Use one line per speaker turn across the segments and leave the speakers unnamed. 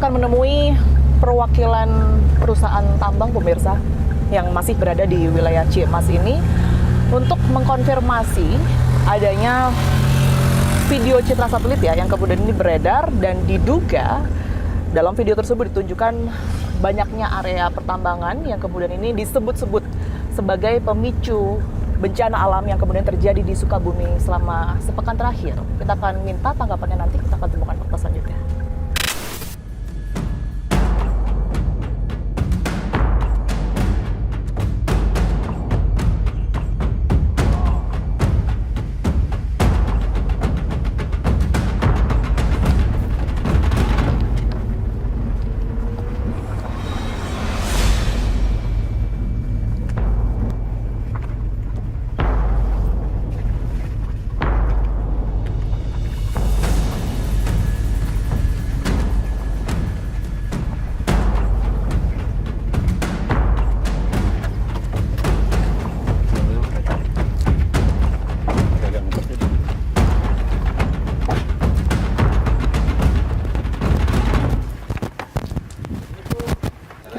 akan menemui perwakilan perusahaan tambang pemirsa yang masih berada di wilayah Ciamis ini untuk mengkonfirmasi adanya video citra satelit ya yang kemudian ini beredar, dan diduga dalam video tersebut ditunjukkan banyaknya area pertambangan yang kemudian ini disebut-sebut sebagai pemicu bencana alam yang kemudian terjadi di Sukabumi selama sepekan terakhir. Kita akan minta tanggapannya nanti, kita akan temukan fakta selanjutnya.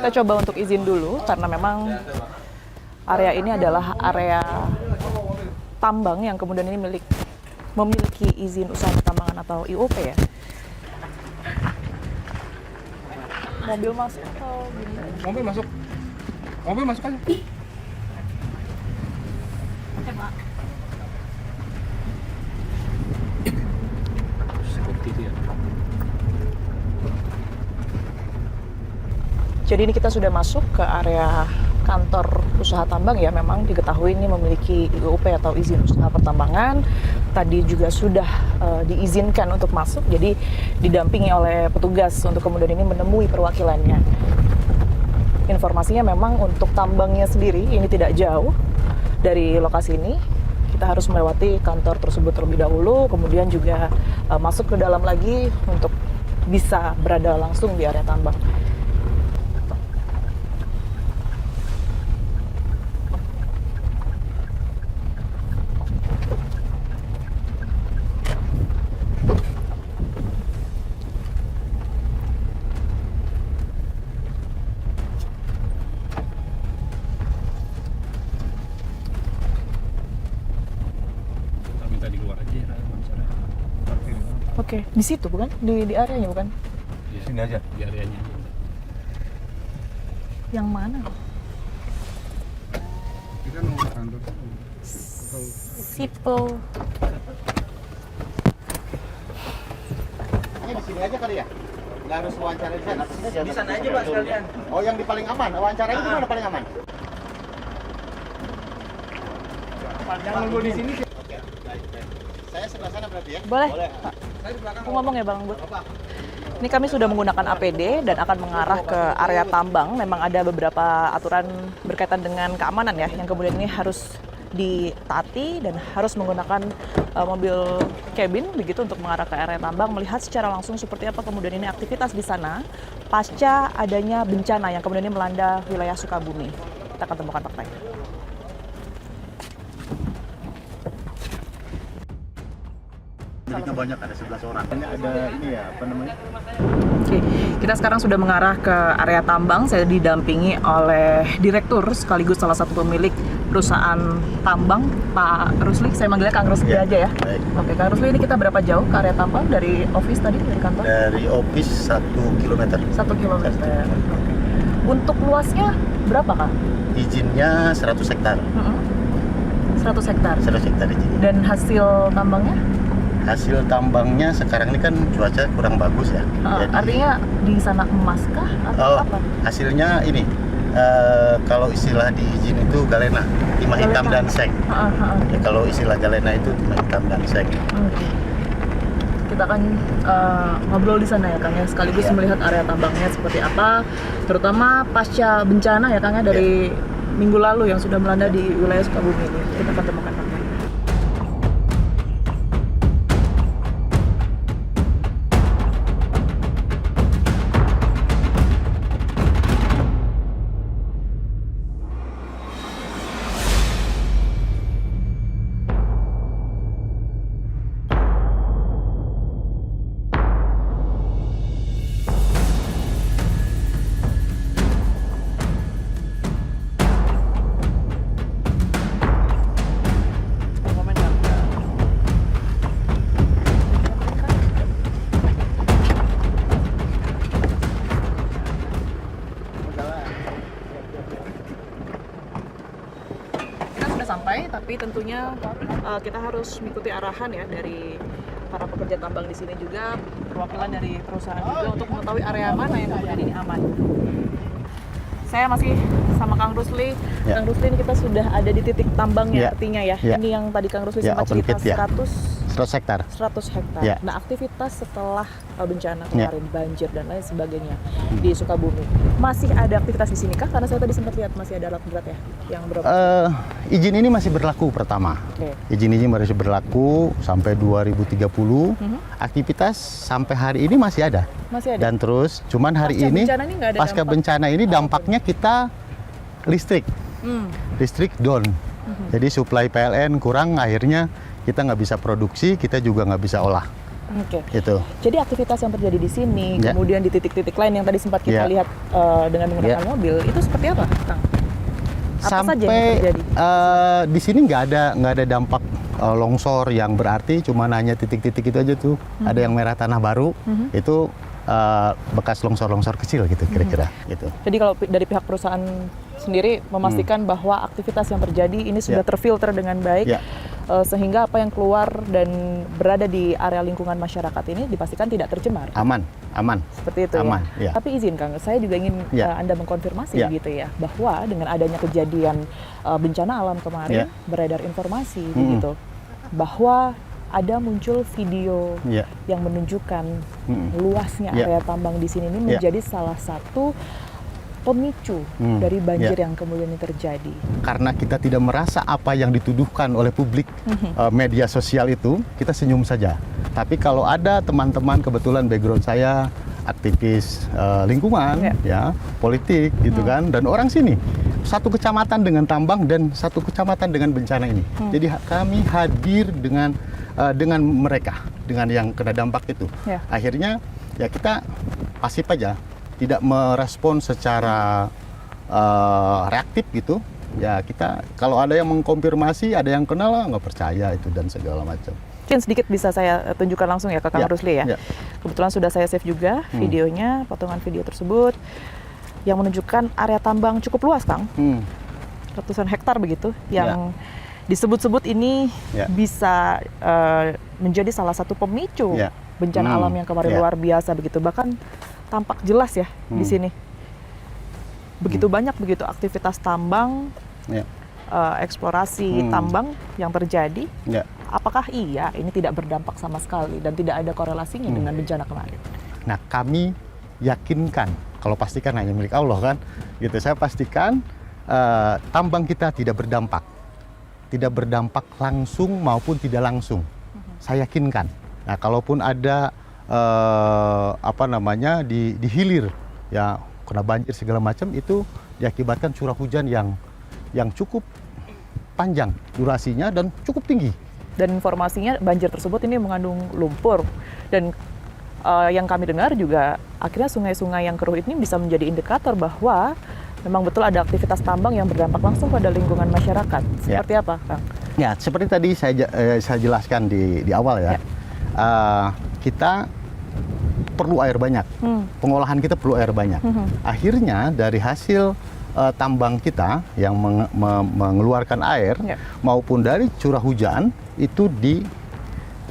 Kita coba untuk izin dulu karena memang area ini adalah area tambang yang kemudian ini memiliki izin usaha pertambangan atau IUP ya. Mobil masuk atau gimana?
Mobil masuk. Mobil masuk aja. Seperti itu ya.
Jadi ini kita sudah masuk ke area kantor usaha tambang ya. Memang diketahui ini memiliki IUP atau izin usaha pertambangan. Tadi juga sudah diizinkan untuk masuk, jadi didampingi oleh petugas untuk kemudian ini menemui perwakilannya. Informasinya memang untuk tambangnya sendiri ini tidak jauh dari lokasi ini. Kita harus melewati kantor tersebut terlebih dahulu, kemudian juga masuk ke dalam lagi untuk bisa berada langsung di area tambang. Oke, di situ bukan? Di areanya bukan?
Di sini aja, di areanya.
Yang mana?
Kita nunggu kantor.
Sipo.
Hanya di sini aja kali ya? Nggak harus wawancara di sana?
Di sana aja Pak sekalian.
Oh, yang di paling aman? Wawancaranya di mana paling aman?
Yang nunggu di sini.
Oke, baik. Saya sebelah sana berarti ya?
Boleh.
Boleh.
Saya di belakang.
Aku ngomong ya Bang Bud. Ini kami sudah menggunakan APD dan akan mengarah ke area tambang. Memang ada beberapa aturan berkaitan dengan keamanan ya, yang kemudian ini harus ditaati dan harus menggunakan mobil cabin begitu untuk mengarah ke area tambang, melihat secara langsung seperti apa kemudian ini aktivitas di sana pasca adanya bencana yang kemudian ini melanda wilayah Sukabumi. Kita akan temukan faktanya.
Miliknya banyak, ada 11 orang. Ini ada ini ya, apa namanya?
Oke, kita sekarang sudah mengarah ke area tambang. Saya didampingi oleh direktur sekaligus salah satu pemilik perusahaan tambang, Pak Rusli. Saya manggilnya Kang Rusli aja ya.
Baik.
Oke, Kang Rusli, ini kita berapa jauh ke area tambang dari office tadi, dari kantor?
Dari office 1 kilometer.
1 kilometer. Oke. Untuk luasnya berapa, Kang?
Izinnya 100 hektar.
100 hektar.
100 hektar izin.
Dan hasil tambangnya?
Hasil tambangnya sekarang ini kan cuaca kurang bagus ya. Jadi,
Artinya di sana emas kah atau apa?
hasilnya ini kalau istilah di izin itu galena, timah hitam dan seng. Ya, kalau istilah galena itu timah hitam dan seng.
Kita akan ngobrol di sana ya Kang ya, sekaligus melihat area tambangnya seperti apa, terutama pasca bencana ya Kang ya dari minggu lalu yang sudah melanda di wilayah Sukabumi ini. Kita akan temukan faktanya. santai, tapi tentunya kita harus mengikuti arahan ya dari para pekerja tambang di sini juga, perwakilan dari perusahaan juga untuk mengetahui area mana yang kemudian ini aman. Saya masih sama Kang Rusli.
Ya.
Kang Rusli, ini kita sudah ada di titik tambang ya,
Ya.
artinya ya.
Ya.
Ini yang tadi Kang Rusli
Ya,
sempat
open
cerita
pit, ya. 100 hektar.
100 hektar.
Ya.
Nah, aktivitas setelah bencana
Ya.
kemarin, banjir dan lain sebagainya di Sukabumi, masih ada aktivitas di sini kah? Karena saya tadi sempat lihat masih ada alat berat ya, yang berapa?
Izin ini masih berlaku pertama.
Oke.
Izin ini masih berlaku sampai 2030. Aktivitas sampai hari ini masih ada.
Masih ada.
Dan terus, cuman hari
Pasca
ini
bencana ini nggak ada
pasca
dampak?
bencana ini dampaknya kita listrik, listrik down. Jadi suplai PLN kurang, akhirnya kita nggak bisa produksi, kita juga nggak bisa olah.
Oke.
Gitu.
Jadi aktivitas yang terjadi di sini,
Ya.
kemudian di titik-titik lain yang tadi sempat kita
Ya.
lihat dengan menggunakan
Ya.
mobil, itu seperti apa, Kang? Apa saja yang
Sampai
terjadi?
di sini nggak ada dampak longsor yang berarti, cuma hanya titik-titik itu aja tuh. Ada yang merah tanah baru, itu bekas longsor-longsor kecil gitu kira-kira. Gitu.
Jadi kalau dari pihak perusahaan sendiri memastikan bahwa aktivitas yang terjadi ini sudah
Ya.
terfilter dengan baik,
Ya.
sehingga apa yang keluar dan berada di area lingkungan masyarakat ini dipastikan tidak tercemar.
Aman.
Seperti itu
Aman,
ya.
ya.
Tapi izin Kang, saya juga ingin
Ya.
Anda mengkonfirmasi
Ya.
gitu ya, bahwa dengan adanya kejadian bencana alam kemarin,
Ya.
beredar informasi begitu, bahwa ada muncul video
Ya.
yang menunjukkan luasnya
Ya.
area tambang di sini ini
Ya.
menjadi salah satu pemicu dari banjir yang kemudian ini terjadi.
Karena kita tidak merasa apa yang dituduhkan oleh publik media sosial itu, kita senyum saja. Tapi kalau ada teman-teman, kebetulan background saya aktivis lingkungan, ya, politik gitu kan, dan orang sini satu kecamatan dengan tambang dan satu kecamatan dengan bencana ini. Jadi kami hadir dengan mereka, dengan yang kena dampak itu.
Ya.
Akhirnya ya kita pasif aja, tidak merespon secara reaktif gitu. Ya kita kalau ada yang mengkonfirmasi, ada yang kenal lah, nggak percaya itu dan segala macam.
Mungkin sedikit bisa saya tunjukkan langsung ya ke Kang
Ya,
Rusli ya.
ya.
Kebetulan sudah saya save juga videonya, potongan video tersebut yang menunjukkan area tambang cukup luas, Kang. Ratusan hektar begitu yang disebut-sebut ini
Ya.
bisa menjadi salah satu pemicu
Ya.
bencana alam yang kemarin
Ya.
luar biasa begitu. Bahkan tampak jelas ya di sini. Begitu banyak begitu aktivitas tambang,
Ya.
eksplorasi tambang yang terjadi.
Ya.
Apakah iya ini tidak berdampak sama sekali dan tidak ada korelasinya dengan bencana kemarin?
Nah, kami yakinkan, kalau pastikan hanya milik Allah kan, gitu. Saya pastikan tambang kita tidak berdampak langsung maupun tidak langsung. Saya yakinkan. Nah, kalaupun ada di hilir, ya kena banjir segala macam, itu diakibatkan curah hujan yang cukup panjang durasinya dan cukup tinggi.
Dan informasinya banjir tersebut ini mengandung lumpur dan yang kami dengar juga akhirnya sungai-sungai yang keruh ini bisa menjadi indikator bahwa memang betul ada aktivitas tambang yang berdampak langsung pada lingkungan masyarakat. Seperti apa, Kang?
Ya, seperti tadi saya jelaskan di awal ya. Kita perlu air banyak. Pengolahan kita perlu air banyak. Akhirnya dari hasil tambang kita yang mengeluarkan air maupun dari curah hujan itu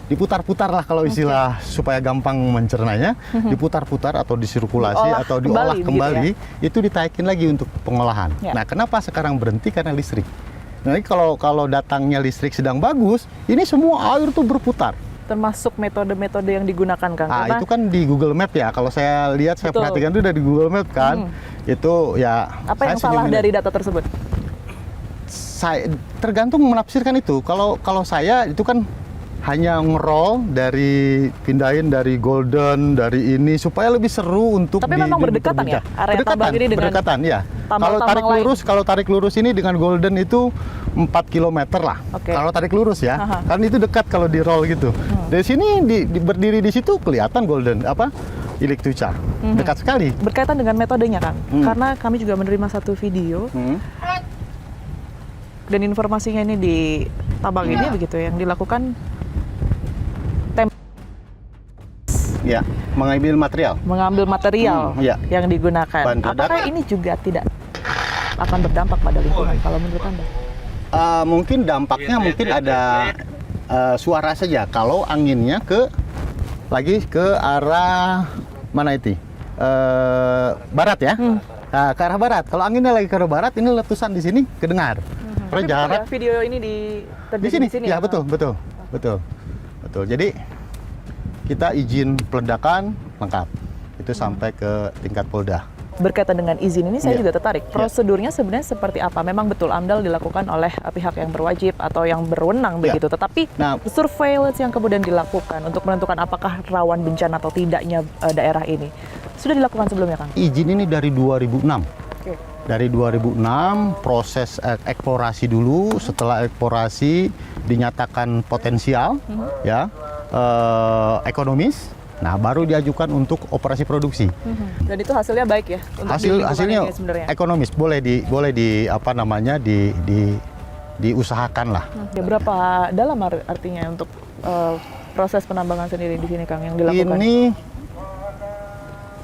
diputar-putar lah kalau istilah supaya gampang mencernanya, diputar-putar atau disirkulasi atau diolah kembali, itu ditaikin lagi untuk pengolahan. Nah, kenapa sekarang berhenti? Karena listrik. Nah, kalau datangnya listrik sedang bagus, ini semua air tuh berputar.
Termasuk metode-metode yang digunakan, Kang?
Nah, itu kan di Google Map ya. Kalau saya lihat, saya perhatikan itu dari Google Map kan. Itu ya.
Apa yang salah dari data tersebut?
Saya tergantung menafsirkan itu. Kalau saya itu kan hanya ngerol pindahin dari Golden, dari ini supaya lebih seru untuk.
Tapi memang berdekatan ya area tambang ini dengan
berdekatan ya.
tambang-tambang
Kalau tarik lurus ini dengan Golden itu 4 km lah. Kalau tarik lurus ya, kan itu dekat kalau di roll gitu. Dari sini berdiri di situ kelihatan Golden Ilik Tuca. Dekat sekali.
Berkaitan dengan metodenya, Kang. Karena kami juga menerima satu video dan informasinya ini di tambang ini begitu yang dilakukan
ya, mengambil material
yang digunakan. Apakah ini juga tidak akan berdampak pada lingkungan kalau menurut Anda?
Mungkin dampaknya mungkin ada suara saja kalau anginnya lagi ke arah mana itu? Barat ya. Nah, ke arah barat. Kalau anginnya lagi ke arah barat, ini letusan di sini kedengar. Terus
Tapi
jarak
ya, video ini terjadi
di sini. Ya, betul. Jadi kita izin peledakan lengkap. Itu sampai ke tingkat Polda.
Berkaitan dengan izin ini saya
Iya.
juga tertarik. Prosedurnya sebenarnya seperti apa? Memang betul AMDAL dilakukan oleh pihak yang berwajib atau yang berwenang
Iya.
begitu. Tetapi
Nah,
surveillance yang kemudian dilakukan untuk menentukan apakah rawan bencana atau tidaknya daerah ini sudah dilakukan sebelumnya, Kang?
izin ini dari 2006.
Oke.
Dari 2006 proses eksplorasi dulu, setelah eksplorasi dinyatakan potensial, ya ekonomis. Nah, baru diajukan untuk operasi produksi.
Dan itu hasilnya baik ya untuk di lingkungan
Hasilnya
ini sebenarnya.
ekonomis, boleh di apa namanya diusahakan lah.
Ya, berapa dalam artinya untuk proses penambangan sendiri di sini, Kang, yang dilakukan?
Ini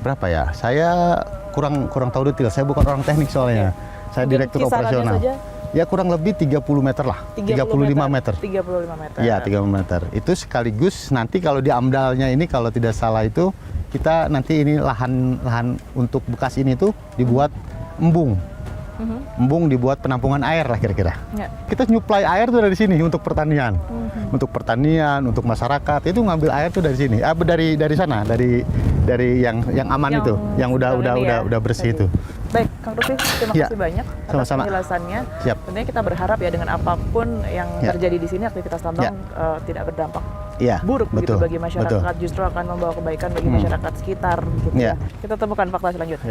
berapa ya? Saya kurang tahu detail. Saya bukan orang teknik soalnya. Saya
Mungkin
direktur
kisarannya
operasional.
saja?
Ya kurang lebih 30 meter lah. 35 meter.
35 meter.
Iya, 30 meter. Itu sekaligus nanti kalau di AMDAL-nya ini kalau tidak salah itu kita nanti ini lahan untuk bekas ini tuh dibuat embung. Embung dibuat penampungan air lah kira-kira.
Ya.
Kita nyuplai air tuh dari sini untuk pertanian. Untuk pertanian, untuk masyarakat itu ngambil air tuh dari sini. Dari sana, dari yang aman itu, yang udah bersih itu.
Baik, Kang Rusif, terima
Ya,
kasih banyak atas
sama-sama.
penjelasannya.
Siap.
Tentunya kita berharap ya dengan apapun yang
Ya.
terjadi di sini aktivitas tambang tidak berdampak
Iya,
buruk begitu
betul,
bagi masyarakat,
betul.
justru akan membawa kebaikan bagi masyarakat sekitar gitu
Ya.
ya. Kita temukan fakta selanjutnya.